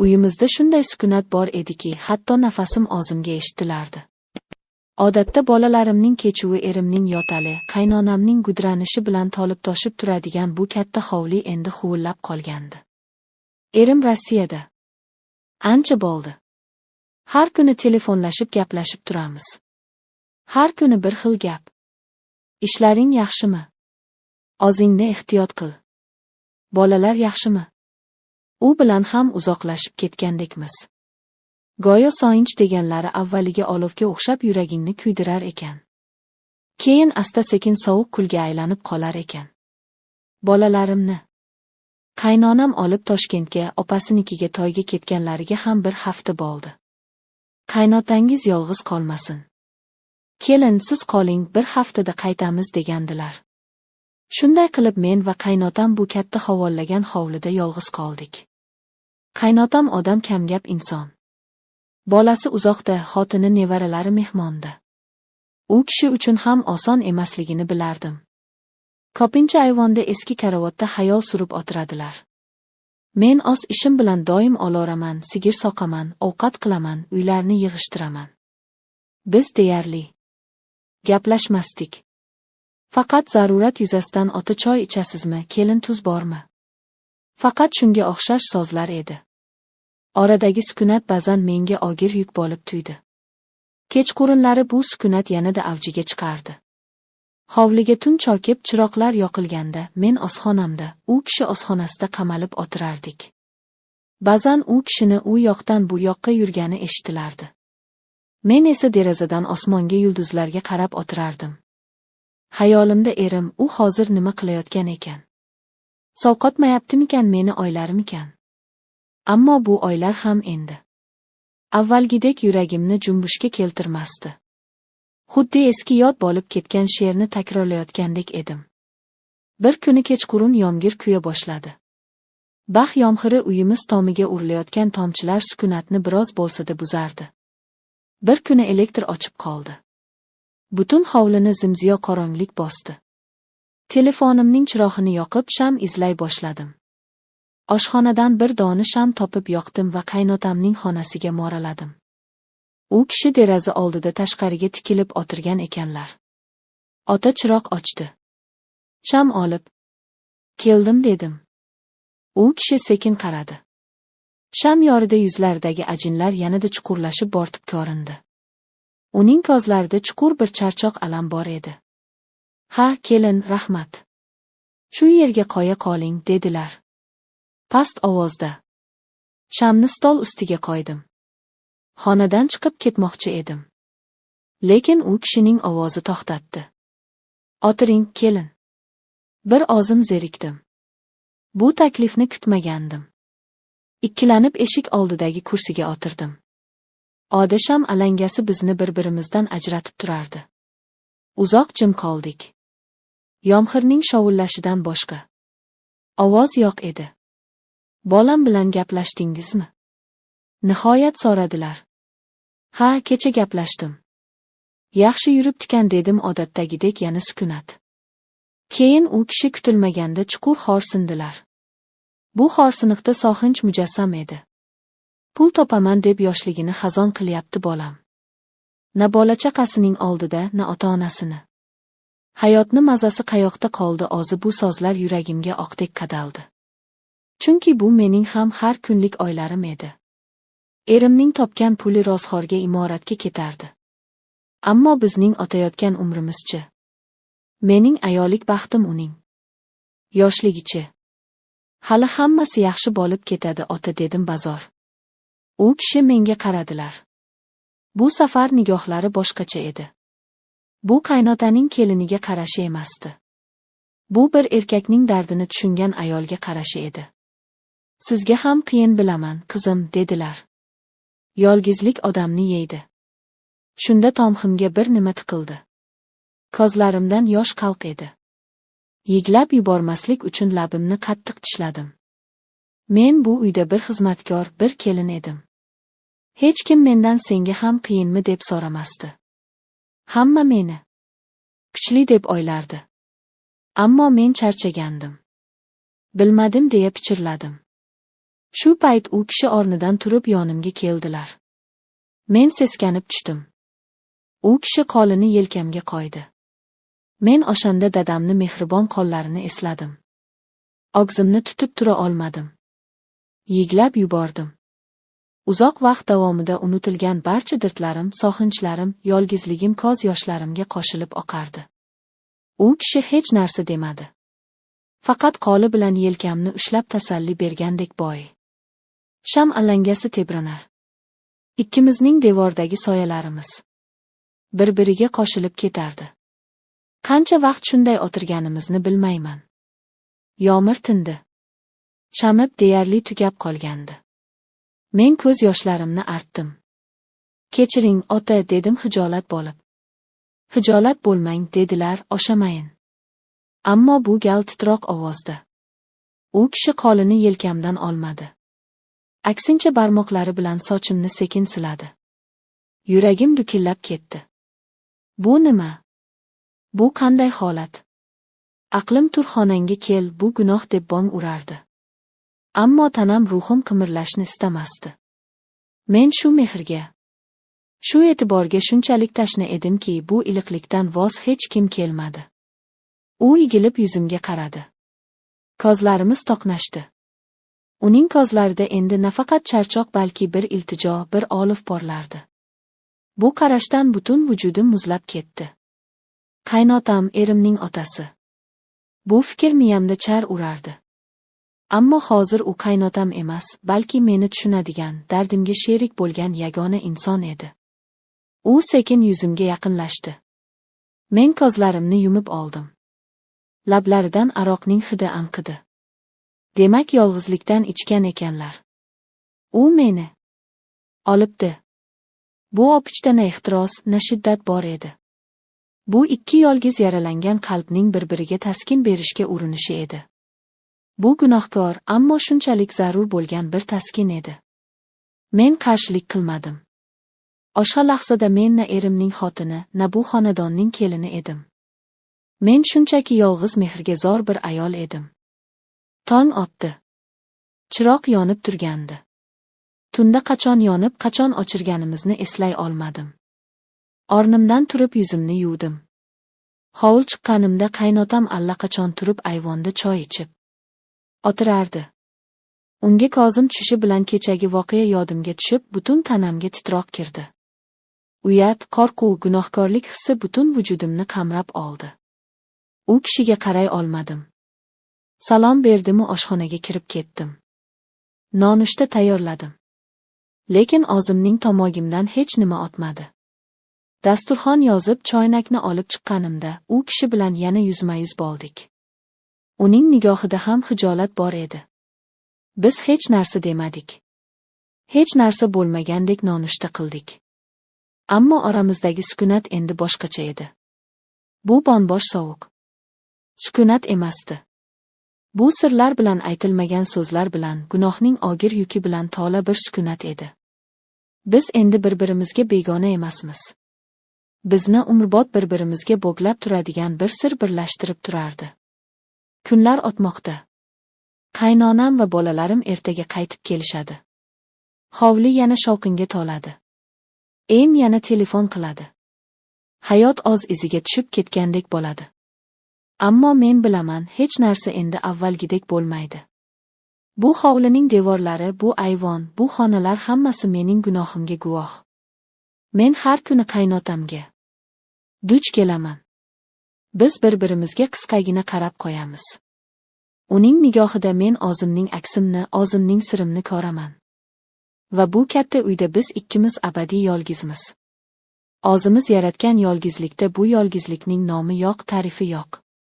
Uyimizda shunday sukunat bor ediki, hatto nafasim og'zimga eshitilardi. Odatda bolalarimning kechuvi, erimning yotali, qaynonamning gudranishi bilan tolib-toshib turadigan bu katta hovli endi huvillab qolgandi. Erim Rossiyada. Ancha bo'ldi. Har kuni telefonlashib gaplashib turamiz. Har kuni bir xil gap. Ishlaring yaxshimi? O'zingni ehtiyot qil. Bolalar yaxshimi? U bilan ham uzoqlashib ketgandekmiz. Go'yo soyinch deganlari avvaliga olovga o'xshab yuragingni kuydirar ekan. Keyin asta-sekin sovuq kulga aylanib qolar ekan. Bolalarimni qaynonam olib Toshkentga, opasinikiga to'yga ketganlariga ham bir hafta bo'ldi. Qaynotangiz yolg'iz qolmasin. Kelin, siz qoling, bir haftada qaytamiz degandilar. Shunday qilib men va qaynotam bu katta havollagan hovlida yolg'iz qoldik. Qaynotam odam kamgap inson. Bolasi uzoqda, xotini, nevaralari mehmonda. U kishi uchun ham oson emasligini bilardim. Ko'pincha ayvonda eski karavotda xayol surib o'tiradilar. Men o'z ishim bilan doim oloraman, sigir soqaman, ovqat qilaman, uylarni yig'ishtiraman. Biz deyarli gaplashmasdik. Faqat zarurat yuzasidan ota choy ichasizmi, kelin tuz bormi? Faqat shunga o'xshash so'zlar edi. Oradagi sukunat ba'zan menga og'ir yuk bo'lib tuydi. Kechqurunlari bu sukunat yanada avjiga chiqardi. Hovliga tun chokib chiroqlar yoqilganda, men oshxonamda, u kishi oshxonasida qamalib o'tirardik. Ba'zan u kishini u yoqdan bu yoqqa yurgani eshitilardi. Men esa derazadan osmonga, yulduzlarga qarab o'tirardim. Xayolimda erim, u hozir nima qilayotgan ekan? Sovqotmayaptimikan, meni oylarmikan? Ammo bu oylar ham endi avvalgidek yuragimni junbushga keltirmasdi. Xuddi eski yod bo'lib ketgan she'rni takrorlayotgandek edim. Bir kuni kechqurun yomg'ir kuya boshladi. Bax yomg'iri uyimiz tomiga urilayotgan tomchilar sukunatni biroz bo'lsa-da buzardi. Bir kuni elektr o'chib qoldi. Butun hovlini zimziyo qorong'ulik bosdi. Telefonimning chirog'ini yoqib sham izlay boshladim. Oshxonadan bir dona sham topib yoqdim va qaynotamning xonasiga moraladim. U kishi deraza oldida tashqariga tikilib o'tirgan ekanlar. Ota chiroq ochdi. Sham olib keldim dedim. U kishi sekin qaradi. Sham yorida yuzlaridagi ajinlar yanada chuqurlashib bortib ko'rindi. Uning ko'zlarida chuqur bir charchoq alam bor edi. Ha, kelin, rahmat. Shu yerga qo'ya qoling, dedilar. Past ovozda. Shamni stol ustiga qo'ydim. Xonadan chiqib ketmoqchi edim. Lekin u kishining ovozi to'xtatdi. O'tiring, kelin. Bir ozim zerikdim. Bu taklifni kutmagandim. Ikkilanib eshik oldidagi kursiga o'tirdim. Odasham alangasi bizni bir-birimizdan ajratib turardi. Uzoq jim qoldik. Yomg'irning shovullashidan boshqa ovoz yo'q edi. Bolam bilan gaplashdingizmi? Nihoyat so'radilar. Ha, kecha gaplashdim. Yaxshi yuribdikan, dedim odatdagidek, yana sukunat. Keyin u kishi kutilmaganda chuqur xo'rsindilar. Bu xo'rsiniqda so'xinch mujassam edi. Pul topaman deb yoshligini xazon qilyapti bolam. Na bola-chaqasining oldida, na ota-onasini. Hayotni mazasi qayoqda qoldi? O'zi bu so'zlar yuragimga oqdek qadaldi. Chunki bu mening ham har kunlik oylarim edi. Erimning topgan puli rozxorga, imoratga ketardi. Ammo bizning o'tayotgan umrimizchi? Mening ayollik baxtim uning yoshligichi. Hali hammasi yaxshi bo'lib ketadi, ota, dedim bazor. U kishi menga qaradilar. Bu safar nigohlari boshqacha edi. Bu qaynotaning keliniga qarashi emasdi. Bu bir erkakning dardini tushungan ayolga qarashi edi. Sizga ham qiyin bilaman, qizim, dedilar. Yolg'izlik odamni yeydi. Shunda tomximga bir nima tiqildi. Ko'zlarimdan yosh qalq edi. Yig'lab yubormaslik uchun labimni qattiq tishladim. Men bu uyda bir xizmatkor, bir kelin edim. Hech kim mendan senga ham qiyinmi deb so'ramasdi. Hamma meni kuchli deb o'ylardi. Ammo men charchagandim. Bilmadim deya pichirladim. Shu payt u kishi o'rnidan turib yonimga keldilar. Men seskanib tushdim. U kishi qo'lini yelkamga qo'ydi. Men o'shanda dadamni mehribon qo'llarini esladim. Og'zimni tutib tura olmadim. Yiglab yubordim. Uzoq vaqt davomida unutilgan barcha dardlarim, sog'inchlarim, yolg'izligim ko'z yoshlarimga qo'shilib oqardi. U kishi hech narsa demadi. Faqat qo'li bilan yelkamni ushlab tasalli bergandek bo'y. Sham alangasi tebranar. Ikkimizning devordagi soyalarimiz bir-biriga qo'shilib ketardi. Qancha vaqt shunday o'tirganimizni bilmayman. Yomg'ir tindi. Shamib deyarli tugab qolgandi. Men ko'z yoshlarimni artdim. Kechiring, ota, dedim hijolat bo'lib. Hijolat bo'lmang, dedilar, o'shamayin. Ammo bu gal titroq ovozda. U kishi qo'lini yelkamdan olmadi. Aksincha barmoqlari bilan sochimni sekin siladi. Yuragim dukillab ketdi. Bu nima? Bu qanday holat? Aqlim turxonangga kel, bu gunoh deb bong urardi. Ammo tanam, ruhim qimirlashni istamasdi. Men shu mehrga, shu e'tiborga shunchalik tashna edimki, bu iliqlikdan voz hech kim kelmadi. U egilib yuzimga qaradi. Ko'zlarimiz to'qnashdi. Uning ko'zlarida endi nafaqat charchoq, balki bir iltijo, bir olov porlardi. Bu qarashdan butun vujudim muzlab ketdi. Qaynotam, erimning otasi. Bu fikr miyamda char urardi. Ammo hozir u qaynotam emas, balki meni tushunadigan, dardimga sherik bo'lgan yagona inson edi. U sekin yuzimga yaqinlashdi. Men ko'zlarimni yumib oldim. Lablaridan aroqning hidi anqidi. Demak, yolg'izlikdan ichgan ekanlar. U meni olibdi. Bu opichda na ehtiros, na shiddat bor edi. Bu ikki yolg'iz yaralangan qalbning bir-biriga taskin berishga urinishi edi. Bu gunohkor, ammo shunchalik zarur bo'lgan bir taskin edi. Men qarshilik qilmadim. O'sha lahzada men na erimning xotini, na bu xonadonning kelini edim. Men shunchaki yolg'iz mehrga zor bir ayol edim. Tong otdi. Chiroq yonib turgandi. Tunda qachon yonib, qachon o'chirganimizni eslay olmadim. O'rnimdan turib yuzimni yuvdim. Hovul chiqqanimda qaynotam allaqachon turib ayvonda choy ichib o'tirardi. Unga ko'zim tushishi bilan kechagi voqea yodimga tushib, butun tanamga titroq kirdi. Uyat, qo'rquv, gunohkorlik hissi butun vujudimni qamrab oldi. U kishiga qaray olmadim. Salom berdim-u oshxonaga kirib ketdim. Nonushta tayyorladim. Lekin og'zimning tomog'imdan hech nima o'tmadi. Dasturxon yozib, choynakni olib chiqqanimda, u kishi bilan yana yuzma-yuz bo'ldik. Uning nigohida ham hijolat bor edi. Biz hech narsa demadik. Hech narsa bo'lmagandek nonushta qildik. Ammo oramizdagi sukunat endi boshqacha edi. Bu bo'sh sovuq sukunat emasdi. Bu sirlar bilan aytilmagan so'zlar bilan, gunohning og'ir yuki bilan to'la bir sukunat edi. Biz endi bir-birimizga begona emasmiz. Bizni umrbod bir-birimizga bog'lab turadigan bir sir birlashtirib turardi. Kunlar o'tmoqda. Qaynonam va bolalarim ertaga qaytib kelishadi. Hovli yana shovqinga to'ladi. Em yana telefon qiladi. Hayot o'z iziga tushib ketgandek bo'ladi. Ammo men bilaman, hech narsa endi avvalgidek bo'lmaydi. Bu hovlining devorlari, bu ayvon, bu xonalar hammasi mening gunohimga guvoh. Men har kuni qaynotamga duch kelaman. Biz bir-birimizga qisqagina qarab qo'yamiz. Uning nigohida men o'zimning aksimni, o'zimning sirimni ko'raman. Va bu katta uyda biz ikkimiz abadiy yolg'izmiz. O'zimiz yaratgan yolg'izlikda bu yolg'izlikning nomi yo'q, ta'rifi yo'q.